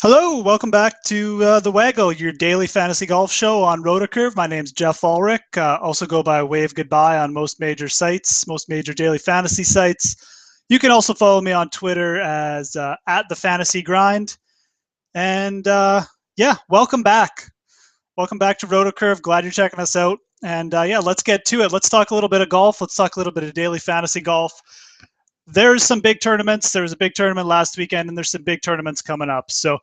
Hello, welcome back to the Waggle, your daily fantasy golf show on Rotocurve. My name's Geoff Ulrich. Also go by Wave Goodbye on most major sites, most major daily fantasy sites. You can also follow me on Twitter as at the Fantasy Grind. And yeah, welcome back. Welcome back to Rotocurve. Glad you're checking us out. And yeah, let's get to it. Let's talk a little bit of golf. Let's talk a little bit of daily fantasy golf. There's some big tournaments. There was a big tournament last weekend, and there's some big tournaments coming up. So,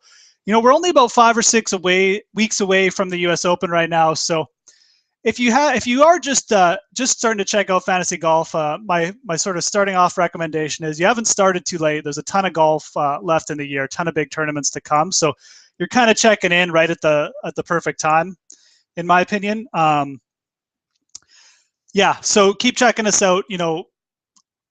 we're only about 5 or 6 weeks away from the U.S. Open right now. So, if you are just starting to check out fantasy golf, my sort of starting off recommendation is you haven't started too late. There's a ton of golf left in the year, a ton of big tournaments to come. So, you're kind of checking in right at the perfect time, in my opinion. Yeah. So keep checking us out.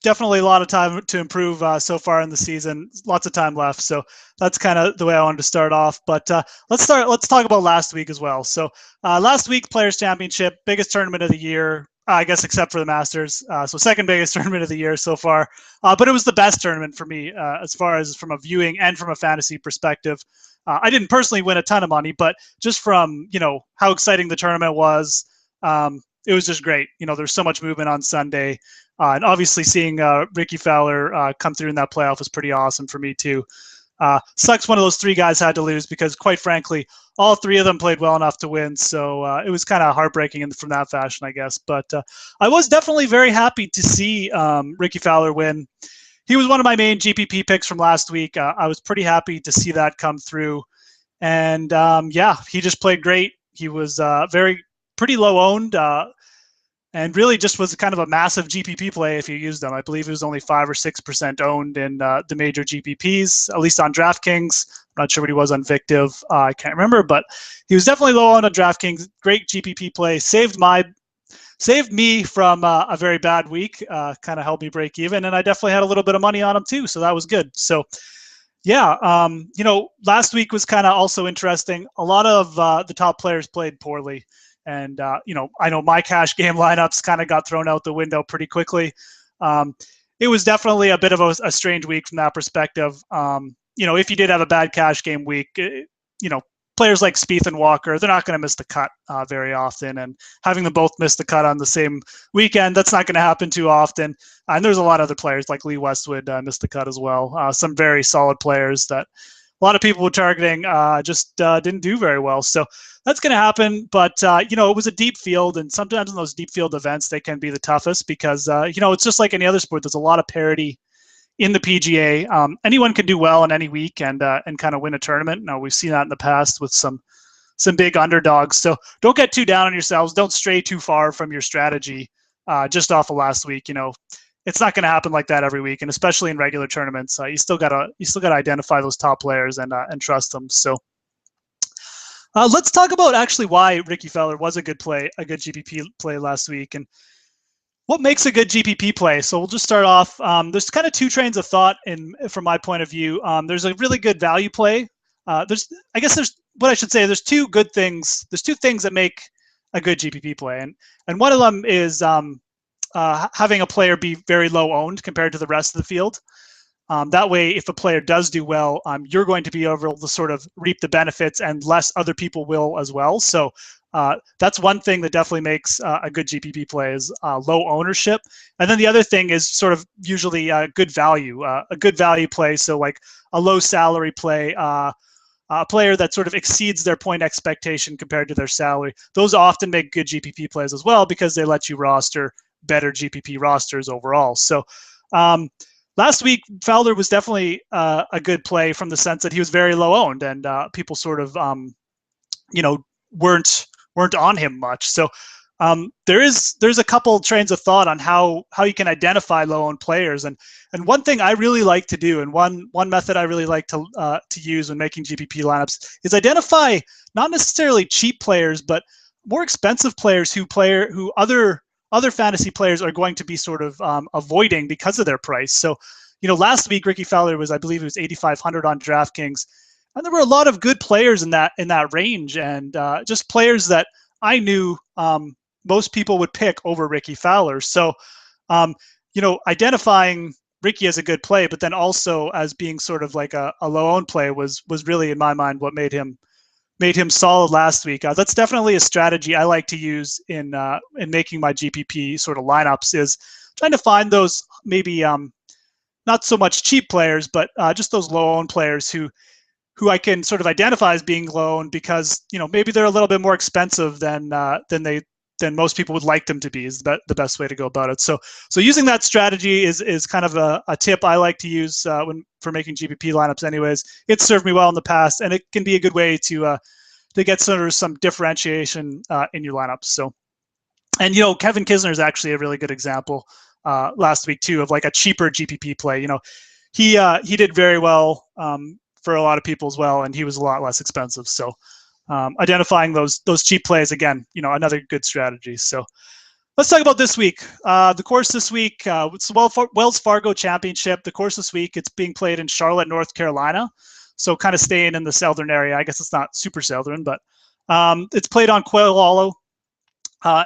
Definitely a lot of time to improve so far in the season. Lots of time left, so that's kind of the way I wanted to start off. But let's talk about last week as well. So last week, Players Championship, biggest tournament of the year, I guess, except for the Masters. So second biggest tournament of the year so far. But it was the best tournament for me as far as from a viewing and from a fantasy perspective. I didn't personally win a ton of money, but just from how exciting the tournament was. It was just great. There's so much movement on Sunday. And obviously seeing Rickie Fowler come through in that playoff was pretty awesome for me too. Sucks one of those 3 guys had to lose because, quite frankly, all 3 of them played well enough to win. So it was kind of heartbreaking from that fashion, I guess. But I was definitely very happy to see Rickie Fowler win. He was one of my main GPP picks from last week. I was pretty happy to see that come through. And yeah, he just played great. He was pretty low owned. And really just was kind of a massive GPP play if you used them. I believe it was only 5 or 6% owned in the major GPPs, at least on DraftKings. I'm not sure what he was on Victiv. I can't remember, but he was definitely low owned on DraftKings. Great GPP play. Saved me from a very bad week. Kind of helped me break even, and I definitely had a little bit of money on him too, so that was good. So yeah, last week was kind of also interesting. A lot of the top players played poorly. And, I know my cash game lineups kind of got thrown out the window pretty quickly. It was definitely a bit of a strange week from that perspective. If you did have a bad cash game week, players like Spieth and Walker, they're not going to miss the cut very often. And having them both miss the cut on the same weekend, that's not going to happen too often. And there's a lot of other players like Lee Westwood missed the cut as well. Some very solid players that a lot of people were targeting just didn't do very well. So that's going to happen. But, it was a deep field. And sometimes in those deep field events, they can be the toughest because, it's just like any other sport. There's a lot of parity in the PGA. Anyone can do well in any week and kind of win a tournament. Now, we've seen that in the past with some big underdogs. So don't get too down on yourselves. Don't stray too far from your strategy just off of last week. It's not going to happen like that every week, and especially in regular tournaments, you still gotta identify those top players and trust them. So let's talk about actually why Rickie Fowler was a good GPP play last week, and what makes a good GPP play. So we'll just start off. There's kind of 2 trains of thought from my point of view. There's a really good value play. There's 2 good things. There's 2 things that make a good GPP play, and one of them is having a player be very low owned compared to the rest of the field. That way, if a player does do well, you're going to be able to sort of reap the benefits, and less other people will as well. So that's one thing that definitely makes a good GPP play is low ownership. And then the other thing is sort of usually good value, a good value play. So like a low salary play, a player that sort of exceeds their point expectation compared to their salary. Those often make good GPP plays as well because they let you roster better GPP rosters overall. So last week, Fowler was definitely a good play from the sense that he was very low owned, and people sort of weren't on him much. So there's a couple trains of thought on how you can identify low owned players, and one thing I really like to do, and one method I really like to use when making GPP lineups is identify not necessarily cheap players, but more expensive players who other fantasy players are going to be sort of avoiding because of their price. So, last week Rickie Fowler was, I believe, it was 8,500 on DraftKings, and there were a lot of good players in that range, and just players that I knew most people would pick over Rickie Fowler. So, identifying Rickie as a good play, but then also as being sort of like a low-owned play was really, in my mind, what made him solid last week. That's definitely a strategy I like to use in making my GPP sort of lineups, is trying to find those maybe not so much cheap players, but just those low-owned players who I can sort of identify as being low-owned because maybe they're a little bit more expensive than most people would like them to be, is the best way to go about it. So using that strategy is kind of a tip I like to use for making GPP lineups anyways. It's served me well in the past, and it can be a good way to get sort of some differentiation in your lineups. So, and Kevin Kisner is actually a really good example last week too of like a cheaper GPP play. He did very well for a lot of people as well, and he was a lot less expensive. So identifying those cheap plays, again, another good strategy. So let's talk about this week. The course this week, it's the Wells Fargo Championship. The course this week, it's being played in Charlotte, North Carolina. So kind of staying in the southern area. I guess it's not super southern, but it's played on Quail Hollow.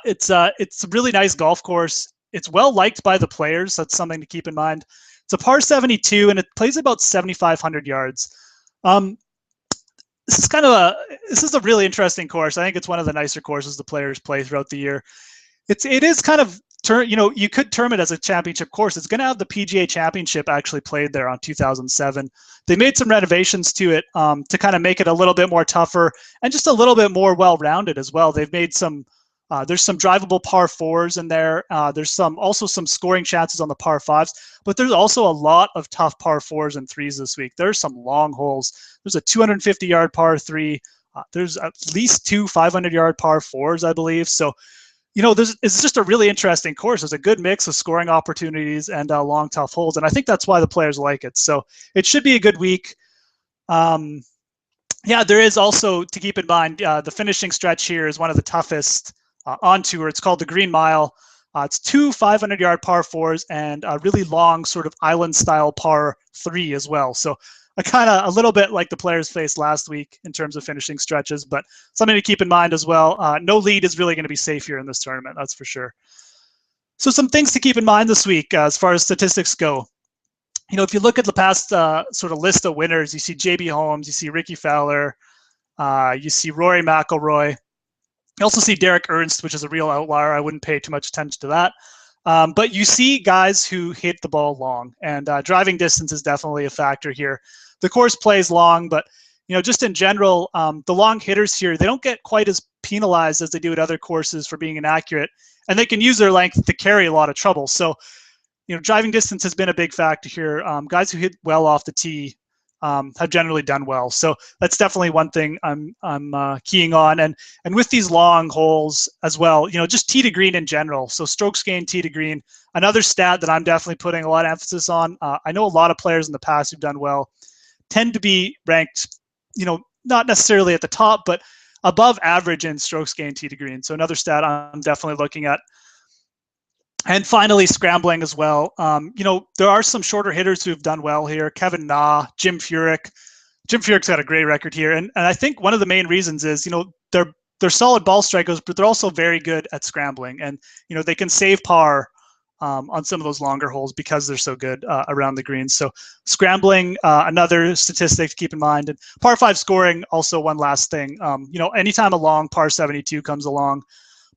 It's a really nice golf course. It's well liked by the players. That's something to keep in mind. It's a par 72, and it plays about 7,500 yards. This is a really interesting course. I think it's one of the nicer courses the players play throughout the year. It is kind of you could term it as a championship course. It's going to have the PGA Championship actually played there on 2007. They made some renovations to it to kind of make it a little bit more tougher and just a little bit more well-rounded as well. They've made some. There's some drivable par 4s in there. There's also some scoring chances on the par 5s, but there's also a lot of tough par 4s and 3s this week. There's some long holes. There's a 250-yard par 3. There's at least 2 500-yard par 4s, I believe. So, it's just a really interesting course. There's a good mix of scoring opportunities and long, tough holes, and I think that's why the players like it. So it should be a good week. There is also, to keep in mind, the finishing stretch here is one of the toughest on tour. It's called the Green Mile. It's 2 500-yard par 4s and a really long sort of island-style par 3 as well. So a little bit like the players faced last week in terms of finishing stretches, but something to keep in mind as well. No lead is really going to be safe here in this tournament, that's for sure. So some things to keep in mind this week as far as statistics go. If you look at the past sort of list of winners, you see JB Holmes, you see Rickie Fowler, you see Rory McIlroy. You also see Derek Ernst, which is a real outlier. I wouldn't pay too much attention to that. But you see guys who hit the ball long, and driving distance is definitely a factor here. The course plays long, but just in general, the long hitters here, they don't get quite as penalized as they do at other courses for being inaccurate, and they can use their length to carry a lot of trouble. So, driving distance has been a big factor here. Guys who hit well off the tee have generally done well. So that's definitely one thing I'm keying on. And with these long holes as well, just tee to green in general. So strokes gained, tee to green. Another stat that I'm definitely putting a lot of emphasis on. I know a lot of players in the past who've done well tend to be ranked, not necessarily at the top, but above average in strokes gained, tee to green. So another stat I'm definitely looking at. And finally, scrambling as well. There are some shorter hitters who've done well here. Kevin Na, Jim Furyk. Jim Furyk's got a great record here. And I think one of the main reasons is, they're solid ball strikers, but they're also very good at scrambling. And, they can save par on some of those longer holes because they're so good around the greens. So scrambling, another statistic to keep in mind. And par 5 scoring, also one last thing. Anytime a long par 72 comes along,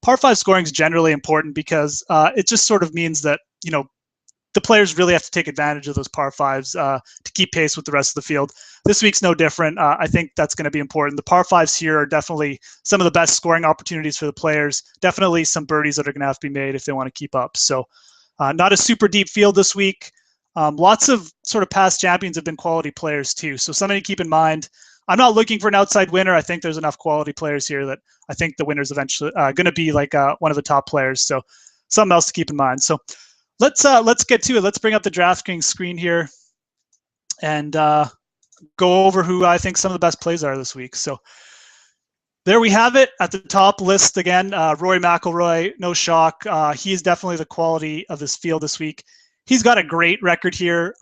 par 5 scoring is generally important because it just sort of means that, the players really have to take advantage of those par 5s to keep pace with the rest of the field. This week's no different. I think that's going to be important. The par 5s here are definitely some of the best scoring opportunities for the players. Definitely some birdies that are going to have to be made if they want to keep up. So not a super deep field this week. Lots of sort of past champions have been quality players too. So something to keep in mind. I'm not looking for an outside winner. I think there's enough quality players here that I think the winner's eventually going to be like one of the top players. So something else to keep in mind. So let's get to it. Let's bring up the DraftKings screen here and go over who I think some of the best plays are this week. So there we have it at the top list again. Rory McIlroy, no shock. He is definitely the quality of this field this week. He's got a great record here.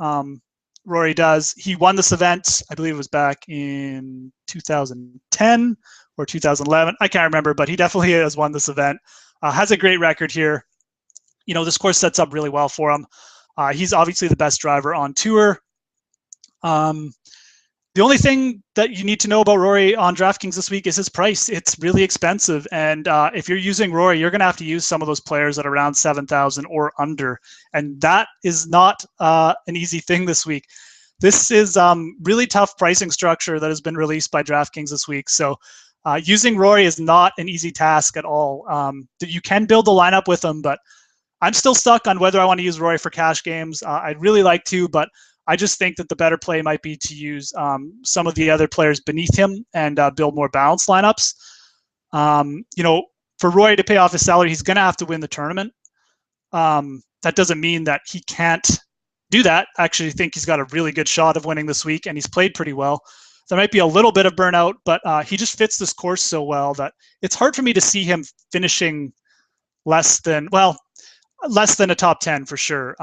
Rory does. He won this event, I believe it was back in 2010 or 2011. I can't remember, but he definitely has won this event. Has a great record here. This course sets up really well for him. He's obviously the best driver on tour. The only thing that you need to know about Rory on DraftKings this week is his price. It's really expensive. And if you're using Rory, you're going to have to use some of those players at around 7,000 or under. And that is not an easy thing this week. This is really tough pricing structure that has been released by DraftKings this week. So using Rory is not an easy task at all. You can build a lineup with him, but I'm still stuck on whether I want to use Rory for cash games. I'd really like to, but I just think that the better play might be to use some of the other players beneath him and build more balanced lineups. For Rory to pay off his salary, he's going to have to win the tournament. That doesn't mean that he can't do that. I actually think he's got a really good shot of winning this week, and he's played pretty well. There might be a little bit of burnout, but he just fits this course so well that it's hard for me to see him finishing less than a top 10 for sure.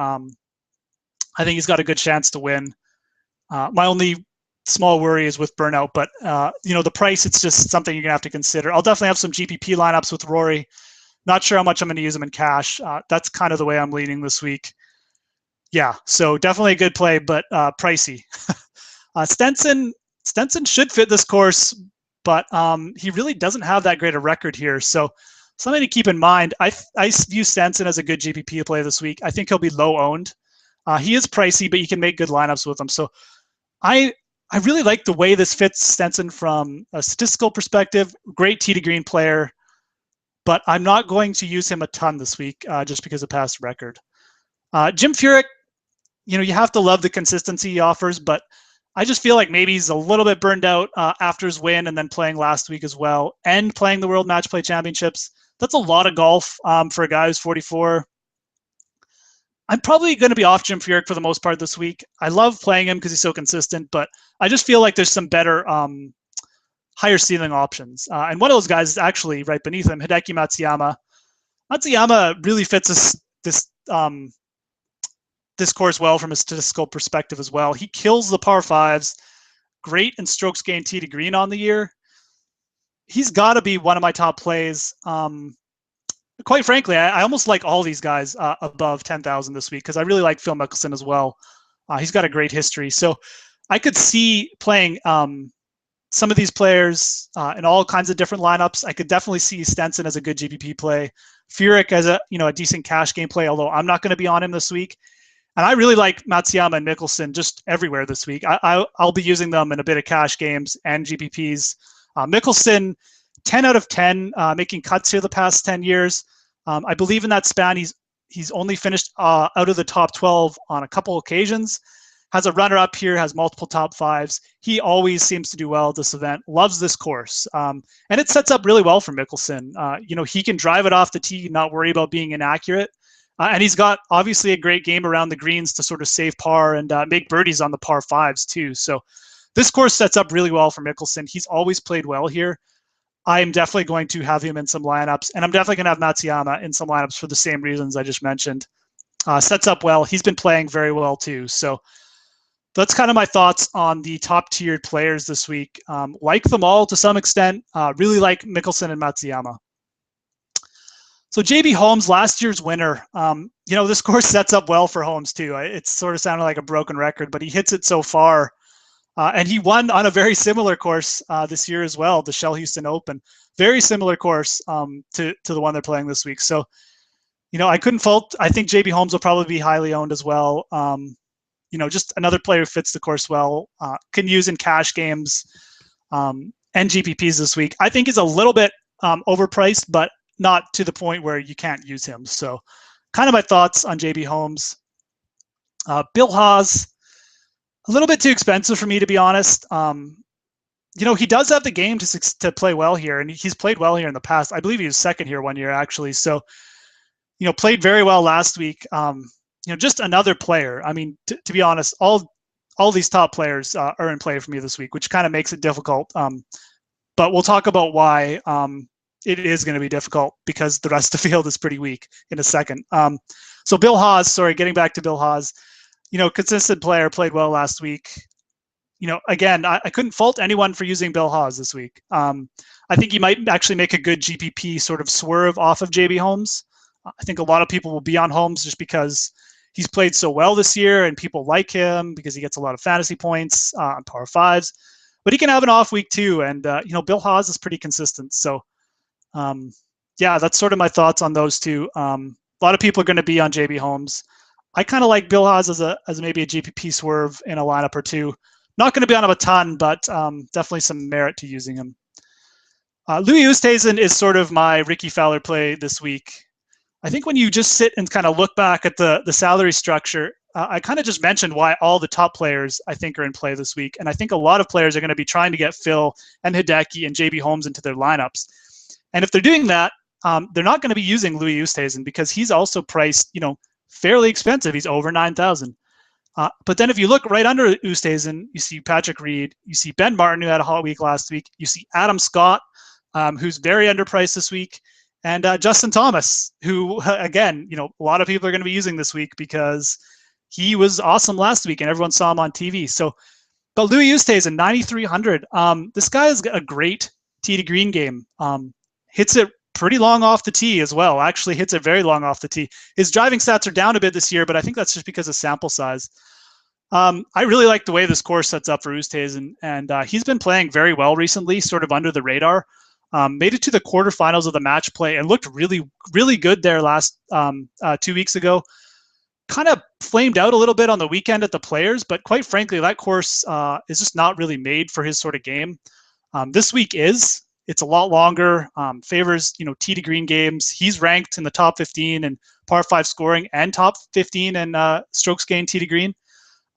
I think he's got a good chance to win. My only small worry is with burnout, but the price, it's just something you're gonna have to consider. I'll definitely have some GPP lineups with Rory. Not sure how much I'm gonna use him in cash. That's kind of the way I'm leaning this week. Yeah, so definitely a good play, but pricey. Stenson should fit this course, but he really doesn't have that great a record here. So something to keep in mind. I view Stenson as a good GPP play this week. I think he'll be low owned. He is pricey, but you can make good lineups with him. So I really like the way this fits Stenson from a statistical perspective. Great tee to green player, but I'm not going to use him a ton this week just because of past record. Jim Furyk, you have to love the consistency he offers, but I just feel like maybe he's a little bit burned out after his win and then playing last week as well and playing the World Match Play Championships. That's a lot of golf for a guy who's 44. I'm probably going to be off Jim Furyk for the most part this week. I love playing him because he's so consistent, but I just feel like there's some better higher ceiling options. And one of those guys is actually right beneath him, Hideki Matsuyama. Matsuyama really fits this course well from a statistical perspective as well. He kills the par fives, great in strokes gained tee to green on the year. He's got to be one of my top plays. Quite frankly, I almost like all these guys above 10,000 this week because I really like Phil Mickelson as well. He's got a great history. So I could see playing some of these players in all kinds of different lineups. I could definitely see Stenson as a good GPP play. Furyk as a decent cash game play, although I'm not going to be on him this week. And I really like Matsuyama and Mickelson just everywhere this week. I'll be using them in a bit of cash games and GPPs. Mickelson, 10 out of 10, making cuts here the past 10 years. I believe in that span, he's only finished out of the top 12 on a couple occasions. Has a runner-up here, has multiple top fives. He always seems to do well at this event, loves this course. And it sets up really well for Mickelson. He can drive it off the tee, not worry about being inaccurate. And he's got obviously a great game around the greens to sort of save par and make birdies on the par fives too. So this course sets up really well for Mickelson. He's always played well here. I am definitely going to have him in some lineups, and I'm definitely going to have Matsuyama in some lineups for the same reasons I just mentioned. Sets up well. He's been playing very well too. So that's kind of my thoughts on the top-tiered players this week. Like them all to some extent. Really like Mickelson and Matsuyama. So JB Holmes, last year's winner. This course sets up well for Holmes too. It's sort of sounded like a broken record, but he hits it so far. And he won on a very similar course this year as well, the Shell Houston Open. Very similar course to the one they're playing this week. So, I couldn't fault. I think JB Holmes will probably be highly owned as well. Just another player who fits the course well. Can use in cash games and GPPs this week. I think he's a little bit overpriced, but not to the point where you can't use him. So kind of my thoughts on JB Holmes. Bill Haas, a little bit too expensive for me, to be honest. He does have the game to play well here, and he's played well here in the past. I believe he was second here one year, actually. So, played very well last week. Just another player. I mean, to be honest, all these top players are in play for me this week, which kind of makes it difficult. But we'll talk about why it is going to be difficult because the rest of the field is pretty weak in a second. So Bill Haas, getting back to Bill Haas, consistent player, played well last week. Again, I couldn't fault anyone for using Bill Haas this week. I think he might actually make a good GPP sort of swerve off of JB Holmes. I think a lot of people will be on Holmes just because he's played so well this year and people like him because he gets a lot of fantasy points on par fives. But he can have an off week too. And, Bill Haas is pretty consistent. So, that's sort of my thoughts on those two. A lot of people are going to be on JB Holmes. I kind of like Bill Haas as maybe a GPP swerve in a lineup or two. Not going to be on him a ton, but definitely some merit to using him. Louis Oosthuizen is sort of my Rickie Fowler play this week. I think when you just sit and kind of look back at the salary structure, I kind of just mentioned why all the top players I think are in play this week. And I think a lot of players are going to be trying to get Phil and Hideki and JB Holmes into their lineups. And if they're doing that, they're not going to be using Louis Oosthuizen because he's also priced, fairly expensive. He's over 9,000. But then if you look right under Oosthuizen, you see Patrick Reed, you see Ben Martin, who had a hot week last week, you see Adam Scott, who's very underpriced this week, and Justin Thomas, who, again, a lot of people are going to be using this week because he was awesome last week and everyone saw him on TV. So, but Louis Oosthuizen, 9,300. This guy has a great tee to green game. Hits it pretty long off the tee as well. Actually hits it very long off the tee. His driving stats are down a bit this year, but I think that's just because of sample size. I really like the way this course sets up for Oosthuizen, and he's been playing very well recently, sort of under the radar. Made it to the quarterfinals of the match play and looked really, really good there last 2 weeks ago. Kind of flamed out a little bit on the weekend at the Players, but quite frankly, that course is just not really made for his sort of game. This week is. It's a lot longer, favors, tee to green games. He's ranked in the top 15 in par 5 scoring and top 15 in strokes gained tee to green.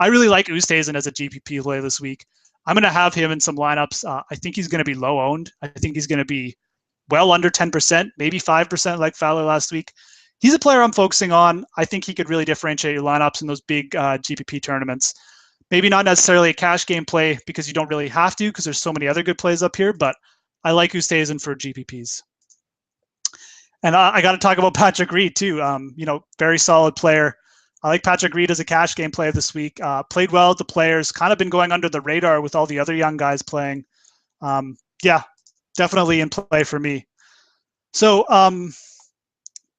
I really like Oosthuizen as a GPP play this week. I'm going to have him in some lineups. I think he's going to be low owned. I think he's going to be well under 10%, maybe 5% like Fowler last week. He's a player I'm focusing on. I think he could really differentiate your lineups in those big GPP tournaments. Maybe not necessarily a cash game play because you don't really have to because there's so many other good plays up here, but I like Oosthuizen for GPPs. And I got to talk about Patrick Reed too. Very solid player. I like Patrick Reed as a cash game play this week. Played well at the Players, kind of been going under the radar with all the other young guys playing. Definitely in play for me. So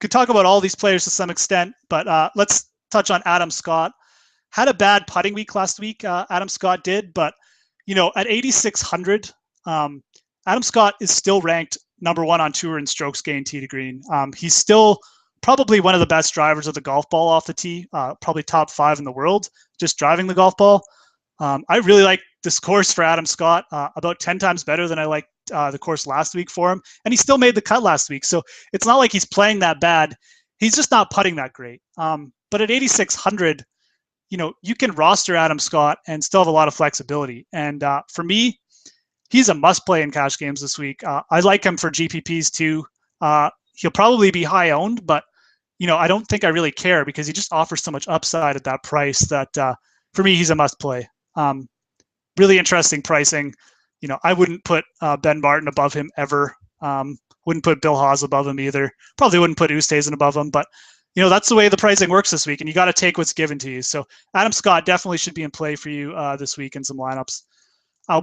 could talk about all these players to some extent, but let's touch on Adam Scott. Had a bad putting week last week, Adam Scott did, but at 8,600, Adam Scott is still ranked number 1 on tour in strokes gained tee to green. He's still probably one of the best drivers of the golf ball off the tee, probably top 5 in the world, just driving the golf ball. I really like this course for Adam Scott, about 10 times better than I liked the course last week for him. And he still made the cut last week. So it's not like he's playing that bad. He's just not putting that great. But at 8,600, you can roster Adam Scott and still have a lot of flexibility. And for me, he's a must play in cash games this week. I like him for GPPs too. He'll probably be high owned, but I don't think I really care because he just offers so much upside at that price that for me, he's a must play. Really interesting pricing. I wouldn't put Ben Martin above him ever. Wouldn't put Bill Haas above him either. Probably wouldn't put Oosthuizen above him, but that's the way the pricing works this week, and you got to take what's given to you. So Adam Scott definitely should be in play for you this week in some lineups.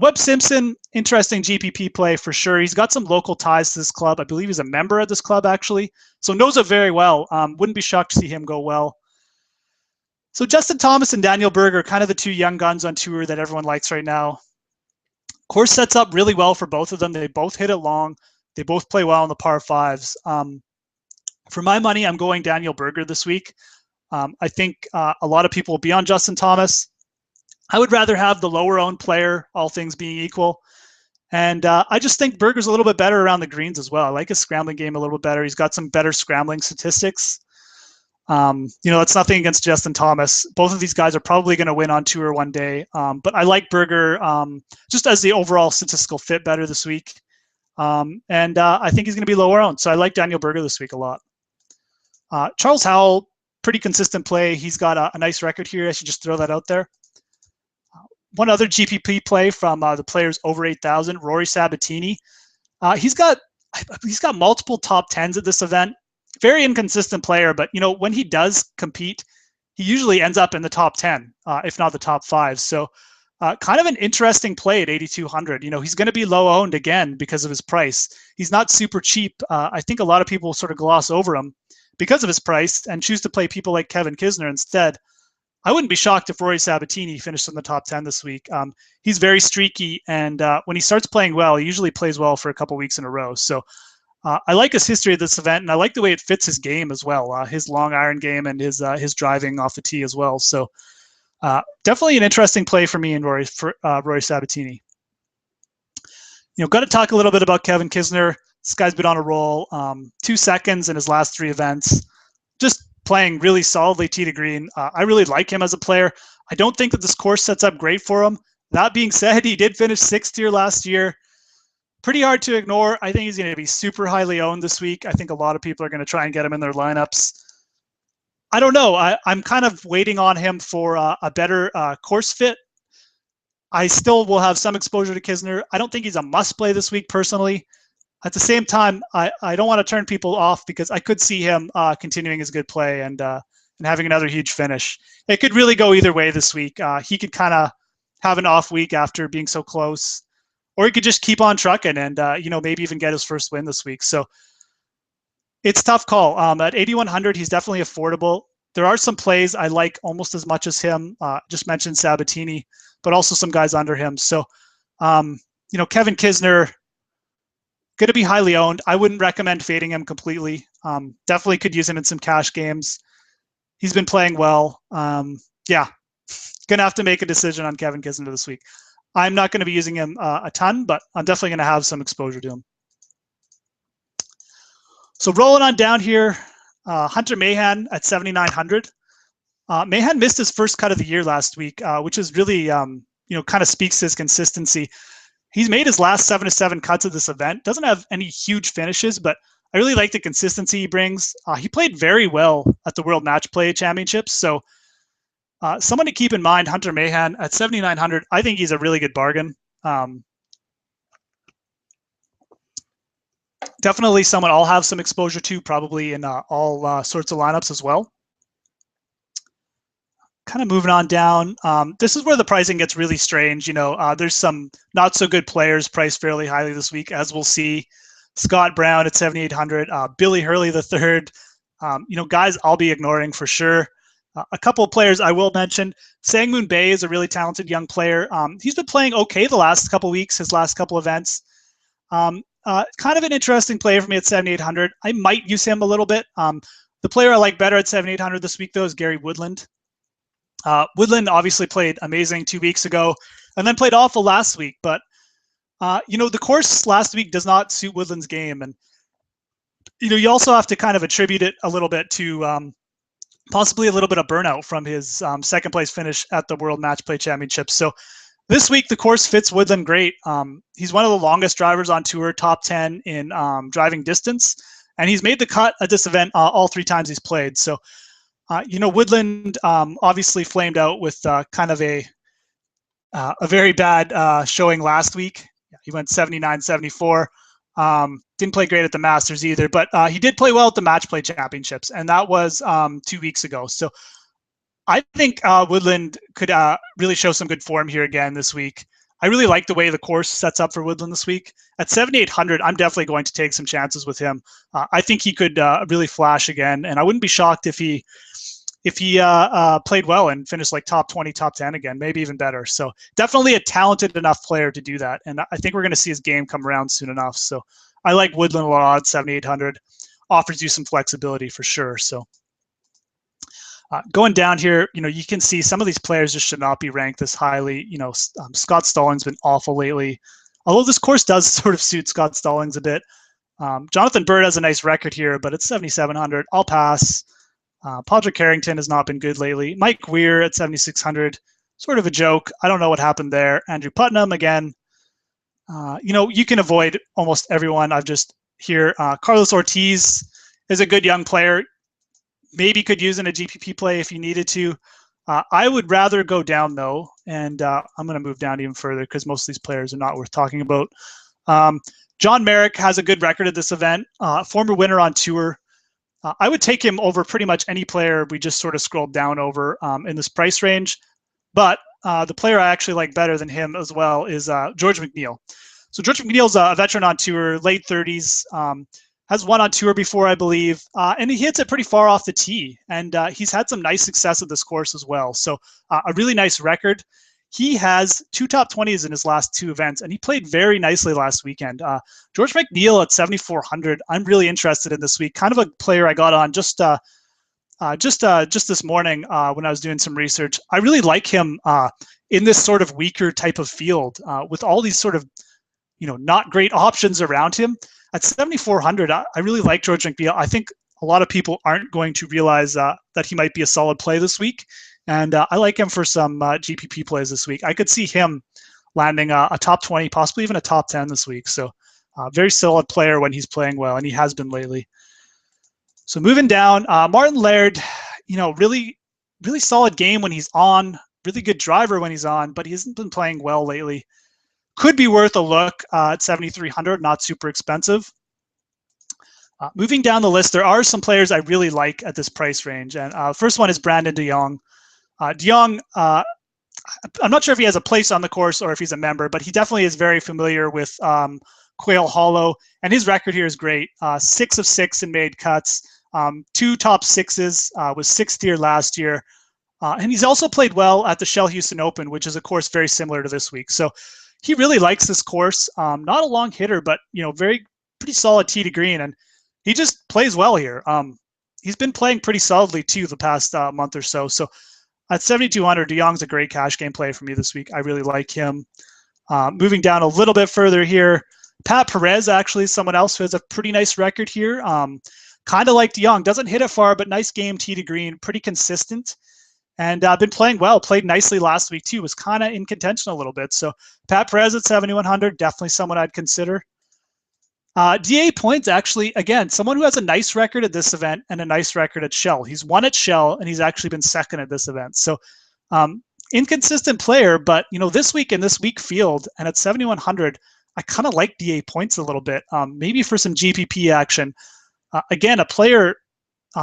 Webb Simpson, interesting GPP play for sure. He's got some local ties to this club. I believe he's a member of this club, actually. So knows it very well. Wouldn't be shocked to see him go well. So Justin Thomas and Daniel Berger, kind of the two young guns on tour that everyone likes right now. Course sets up really well for both of them. They both hit it long. They both play well on the par 5s. For my money, I'm going Daniel Berger this week. I think a lot of people will be on Justin Thomas. I would rather have the lower owned player, all things being equal. And I just think Berger's a little bit better around the greens as well. I like his scrambling game a little bit better. He's got some better scrambling statistics. It's nothing against Justin Thomas. Both of these guys are probably going to win on tour one day. But I like Berger just as the overall statistical fit better this week. And I think he's going to be lower owned. So I like Daniel Berger this week a lot. Charles Howell, pretty consistent play. He's got a nice record here. I should just throw that out there. One other GPP play from the players over 8,000, Rory Sabbatini. He's got multiple top 10s at this event. Very inconsistent player, but when he does compete, he usually ends up in the top 10, if not the top 5. So kind of an interesting play at 8,200. He's going to be low owned again because of his price. He's not super cheap. I think a lot of people sort of gloss over him because of his price and choose to play people like Kevin Kisner instead, I wouldn't be shocked if Rory Sabbatini finished in the top 10 this week. He's very streaky, and when he starts playing well, he usually plays well for a couple weeks in a row. So I like his history of this event, and I like the way it fits his game as well, his long iron game and his driving off the tee as well. So definitely an interesting play for me and Rory Sabbatini. Got to talk a little bit about Kevin Kisner. This guy's been on a roll. 2 seconds in his last 3 events. Just playing really solidly tee to green. I really like him as a player. I don't think that this course sets up great for him. That being said, he did finish 6th here last year. Pretty hard to ignore. I think he's going to be super highly owned this week. I think a lot of people are going to try and get him in their lineups. I don't know. I'm kind of waiting on him for a better course fit. I still will have some exposure to Kisner. I don't think he's a must play this week personally. At the same time, I don't want to turn people off because I could see him continuing his good play and having another huge finish. It could really go either way this week. He could kind of have an off week after being so close, or he could just keep on trucking and maybe even get his first win this week. So it's a tough call. At 8,100, he's definitely affordable. There are some plays I like almost as much as him. Just mentioned Sabbatini, but also some guys under him. So Kevin Kisner, going to be highly owned. I wouldn't recommend fading him completely. Definitely could use him in some cash games. He's been playing well. Going to have to make a decision on Kevin Kisner this week. I'm not going to be using him a ton, but I'm definitely going to have some exposure to him. So rolling on down here, Hunter Mahan at 7,900. Mahan missed his first cut of the year last week, which is really, kind of speaks to his consistency. He's made his last 7 of 7 cuts of this event. Doesn't have any huge finishes, but I really like the consistency he brings. He played very well at the World Match Play Championships. So someone to keep in mind, Hunter Mahan at 7,900. I think he's a really good bargain. Definitely someone I'll have some exposure to, probably in all sorts of lineups as well. Kind of moving on down. This is where the pricing gets really strange. There's some not so good players priced fairly highly this week, as we'll see. Scott Brown at 7,800, Billy Hurley III. Guys I'll be ignoring for sure. A couple of players I will mention. Sangmoon Bae is a really talented young player. He's been playing okay the last couple of weeks, his last couple events. Kind of an interesting player for me at 7,800. I might use him a little bit. The player I like better at 7,800 this week, though, is Gary Woodland. Woodland obviously played amazing 2 weeks ago and then played awful last week. But, the course last week does not suit Woodland's game. And, you also have to kind of attribute it a little bit to possibly a little bit of burnout from his second place finish at the World Match Play Championship. So this week, the course fits Woodland great. He's one of the longest drivers on tour, top 10 in driving distance. And he's made the cut at this event all 3 times he's played. So, Woodland obviously flamed out with kind of a very bad showing last week. He went 79, 74. Didn't play great at the Masters either, but he did play well at the Match Play Championships, and that was 2 weeks ago. So I think Woodland could really show some good form here again this week. I really like the way the course sets up for Woodland this week. At 7,800, I'm definitely going to take some chances with him. I think he could really flash again, and I wouldn't be shocked if he played well and finished like top 20, top 10 again, maybe even better. So definitely a talented enough player to do that. And I think we're going to see his game come around soon enough. So I like Woodland a lot. 7,800 offers you some flexibility for sure. So going down here, you can see some of these players just should not be ranked this highly. Scott Stallings been awful lately, although this course does sort of suit Scott Stallings a bit. Jonathan Bird has a nice record here, but it's 7,700. I'll pass. Padraig Harrington has not been good lately. Mike Weir at 7,600, sort of a joke. I don't know what happened there. Andrew Putnam again. You can avoid almost everyone I've just here. Carlos Ortiz is a good young player. Maybe could use in a GPP play if you needed to. I would rather go down though, and I'm going to move down even further because most of these players are not worth talking about. John Merrick has a good record at this event. Former winner on tour. I would take him over pretty much any player we just sort of scrolled down over in this price range. But the player I actually like better than him as well is George McNeil. So George McNeil's a veteran on tour, late 30s, has won on tour before, I believe, and he hits it pretty far off the tee. And he's had some nice success at this course as well. So a really nice record. He has 2 top 20s in his last 2 events, and he played very nicely last weekend. George McNeil at 7,400. I'm really interested in this week. Kind of a player I got on just this morning when I was doing some research. I really like him in this sort of weaker type of field with all these sort of, not great options around him. At 7,400, I really like George McNeil. I think a lot of people aren't going to realize that he might be a solid play this week. And I like him for some GPP plays this week. I could see him landing a top 20, possibly even a top 10 this week. So very solid player when he's playing well, and he has been lately. So moving down, Martin Laird, really, really solid game when he's on, really good driver when he's on, but he hasn't been playing well lately. Could be worth a look at 7,300, not super expensive. Moving down the list, there are some players I really like at this price range. And first one is Brandon de Jong. De Jong, I'm not sure if he has a place on the course or if he's a member, but he definitely is very familiar with Quail Hollow, and his record here is great. 6 of 6 in made cuts, 2 top 6s, was 6th here last year. And he's also played well at the Shell Houston Open, which is a course very similar to this week. So he really likes this course. Not a long hitter, but pretty solid tee to green, and he just plays well here. He's been playing pretty solidly too the past month or so. So at 7,200, de Jong's a great cash game play for me this week. I really like him. Moving down a little bit further here, Pat Perez actually is someone else who has a pretty nice record here. Kind of like de Jong, doesn't hit it far, but nice game tee to green, pretty consistent. And been playing well, played nicely last week too, was kind of in contention a little bit. So Pat Perez at 7,100, definitely someone I'd consider. DA Points, actually, again, someone who has a nice record at this event and a nice record at Shell. He's won at Shell, and he's actually been second at this event. So inconsistent player, but this week in this weak field and at 7,100, I kind of like DA Points a little bit, maybe for some GPP action. Again, a player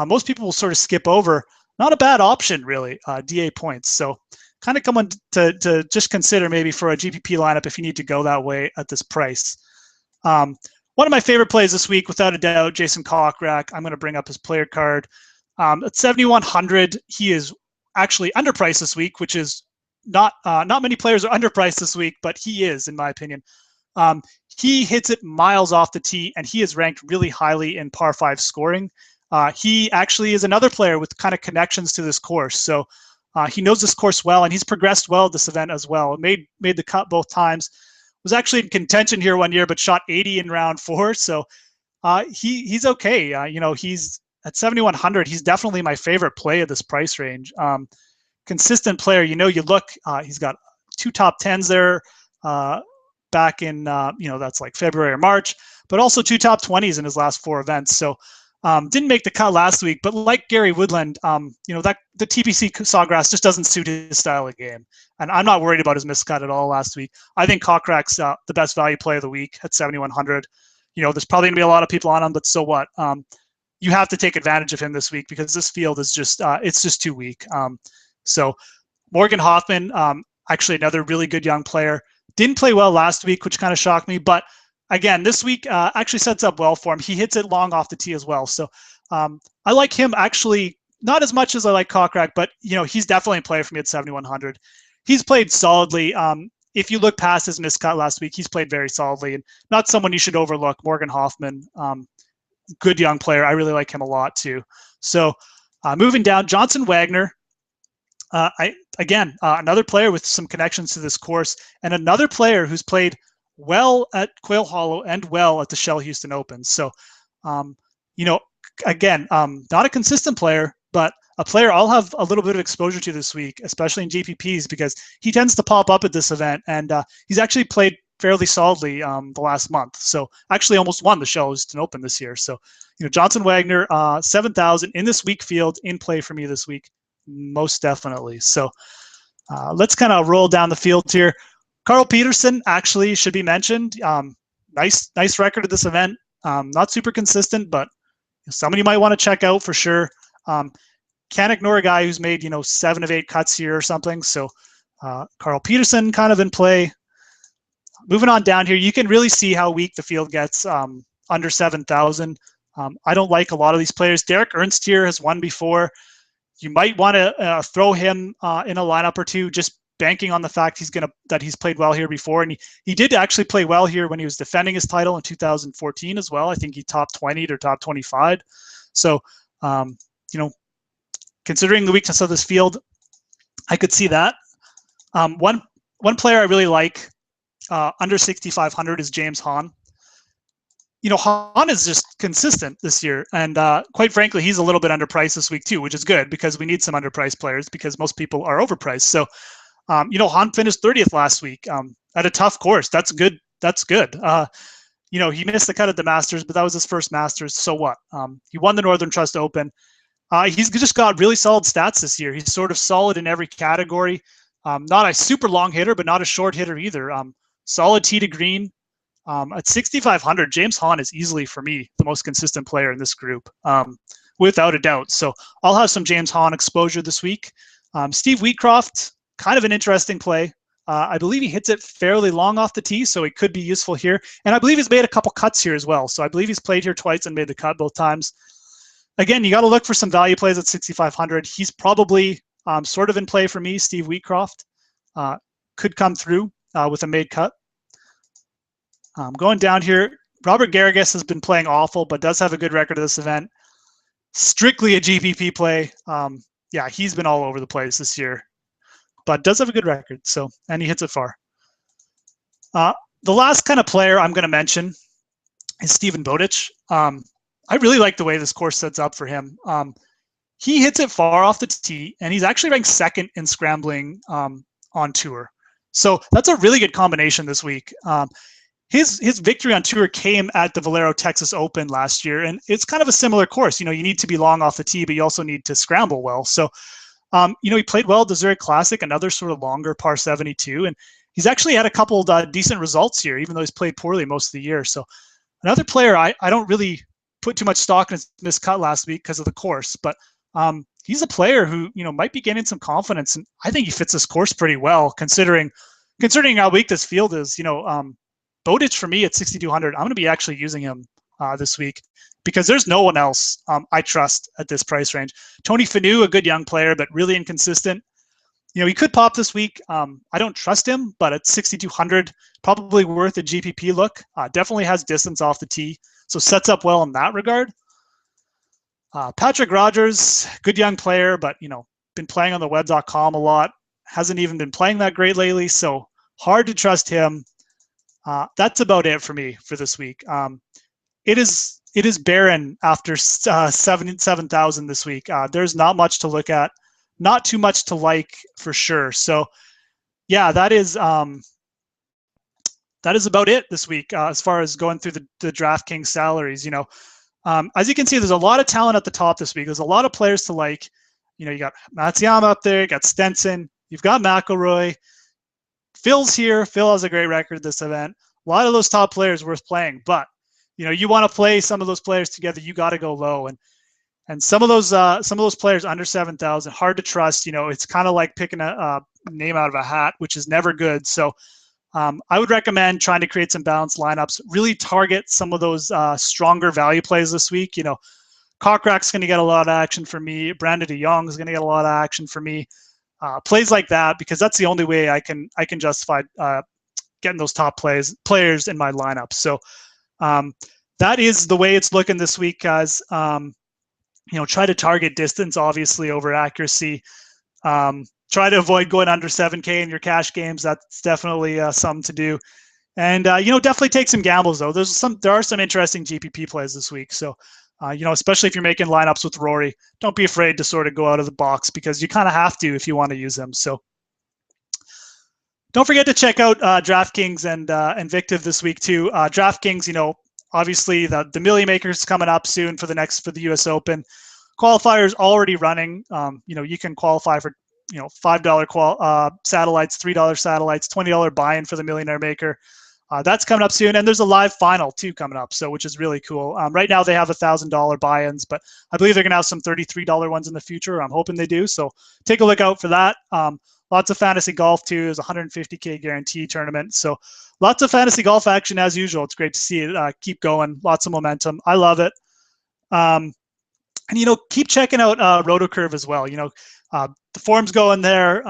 most people will sort of skip over. Not a bad option, really, DA Points. So kind of come on to just consider maybe for a GPP lineup if you need to go that way at this price. One of my favorite plays this week, without a doubt, Jason Kokrak. I'm going to bring up his player card. At 7,100, he is actually underpriced this week, which is not many players are underpriced this week, but he is, in my opinion. He hits it miles off the tee, and he is ranked really highly in par 5 scoring. He actually is another player with kind of connections to this course. So he knows this course well, and he's progressed well at this event as well. Made the cut both times. Was actually in contention here one year, but shot 80 in round 4. So he's okay. He's at 7,100. He's definitely my favorite play at this price range. Consistent player. You look. He's got 2 top 10s there back in that's like February or March, but also 2 top 20s in his last 4 events. So didn't make the cut last week, but like Gary Woodland, that the TPC Sawgrass just doesn't suit his style of game. And I'm not worried about his miscut at all last week. I think Kokrak's the best value play of the week at 7,100. There's probably gonna be a lot of people on him, but so what? You have to take advantage of him this week because this field is just it's just too weak. So Morgan Hoffman, actually another really good young player, didn't play well last week, which kind of shocked me, but again, this week actually sets up well for him. He hits it long off the tee as well. So I like him actually not as much as I like Kokrak, but he's definitely a player for me at 7,100. He's played solidly. If you look past his miscut last week, he's played very solidly and not someone you should overlook. Morgan Hoffman, good young player. I really like him a lot too. So moving down, Johnson Wagner. Another player with some connections to this course and another player who's played well at Quail Hollow and well at the Shell Houston Open. So, again, not a consistent player, but a player I'll have a little bit of exposure to this week, especially in GPPs, because he tends to pop up at this event, and he's actually played fairly solidly the last month. So actually almost won the Shell Houston Open this year. So, Johnson Wagner, 7,000 in this weak field, in play for me this week, most definitely. So let's kind of roll down the field here. Carl Peterson actually should be mentioned. Nice record at this event. Not super consistent, but somebody you might want to check out for sure. Can't ignore a guy who's made 7 of 8 cuts here or something. So Carl Peterson kind of in play. Moving on down here, you can really see how weak the field gets under 7,000. I don't like a lot of these players. Derek Ernst here has won before. You might want to throw him in a lineup or two, just banking on the fact that he's played well here before. And he did actually play well here when he was defending his title in 2014 as well. I think he top 20 or top 25. So, considering the weakness of this field, I could see that. One player I really like under 6,500 is James Hahn. Hahn is just consistent this year. And quite frankly, he's a little bit underpriced this week too, which is good because we need some underpriced players because most people are overpriced. So, Hahn finished 30th last week at a tough course. That's good. He missed the cut at the Masters, but that was his first Masters. So what? He won the Northern Trust Open. He's just got really solid stats this year. He's sort of solid in every category. Not a super long hitter, but not a short hitter either. Solid tee to green. At 6,500, James Hahn is easily, for me, the most consistent player in this group, without a doubt. So I'll have some James Hahn exposure this week. Steve Wheatcroft, kind of an interesting play. I believe he hits it fairly long off the tee, so it could be useful here. And I believe he's made a couple cuts here as well. So I believe he's played here twice and made the cut both times. Again, you got to look for some value plays at 6,500. He's probably sort of in play for me. Steve Wheatcroft could come through with a made cut. Going down here, Robert Garrigus has been playing awful, but does have a good record of this event. Strictly a GPP play. He's been all over the place this year, but does have a good record. So, and he hits it far. The last kind of player I'm going to mention is Stephen Bowditch. I really like the way this course sets up for him. He hits it far off the tee, and he's actually ranked second in scrambling on tour. So that's a really good combination this week. His victory on tour came at the Valero Texas Open last year, and it's kind of a similar course. You need to be long off the tee, but you also need to scramble well. So, he played well at the Zurich Classic, another sort of longer par 72, and he's actually had a couple decent results here, even though he's played poorly most of the year. So another player I don't really put too much stock in his missed cut last week because of the course, but he's a player who might be gaining some confidence, and I think he fits this course pretty well considering how weak this field is. Bowditch for me at 6,200, I'm going to be actually using him this week because there's no one else I trust at this price range. Tony Finau, a good young player, but really inconsistent. He could pop this week. I don't trust him, but at 6,200, probably worth a GPP look. Definitely has distance off the tee, so sets up well in that regard. Patrick Rogers, good young player, but been playing on the web.com a lot. Hasn't even been playing that great lately, so hard to trust him. That's about it for me for this week. It is barren after 7,000 this week. There's not much to look at, not too much to like for sure. So, yeah, that is about it this week as far as going through the DraftKings salaries. As you can see, there's a lot of talent at the top this week. There's a lot of players to like. You got Matsuyama up there, you got Stenson, you've got McIlroy. Phil's here. Phil has a great record this event. A lot of those top players worth playing, but you want to play some of those players together, you got to go low, and some of those players under 7,000, hard to trust. It's kind of like picking a name out of a hat, which is never good. So I would recommend trying to create some balanced lineups. Really target some of those stronger value plays this week. Cochrack's going to get a lot of action for me. Brandon DeYoung is going to get a lot of action for me. Plays like that, because that's the only way I can justify getting those top players in my lineup. So that is the way it's looking this week, guys. Try to target distance, obviously, over accuracy. Try to avoid going under 7K in your cash games. That's definitely something to do. And definitely take some gambles though. There are some interesting GPP plays this week. So especially if you're making lineups with Rory, don't be afraid to sort of go out of the box, because you kind of have to if you want to use them. So don't forget to check out DraftKings and Invictive this week too. DraftKings, obviously the Million Makers coming up soon for the US Open. Qualifiers already running. You can qualify for $5 satellites, $3 satellites, $20 buy-in for the Millionaire Maker. That's coming up soon, and there's a live final too coming up, so which is really cool. Right now they have $1,000 buy-ins, but I believe they're gonna have some $33 ones in the future. I'm hoping they do, so take a look out for that. Lots of fantasy golf too. There's a 150K guarantee tournament, so lots of fantasy golf action as usual. It's great to see it keep going. Lots of momentum. I love it. And keep checking out RotoCurve as well. The form's going there.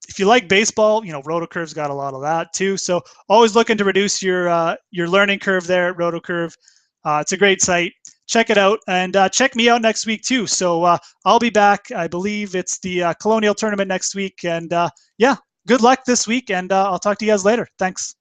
If you like baseball, RotoCurve's got a lot of that too. So always looking to reduce your learning curve there at RotoCurve. It's a great site. Check it out, and check me out next week too. So I'll be back. I believe it's the Colonial Tournament next week. And yeah, good luck this week, and I'll talk to you guys later. Thanks.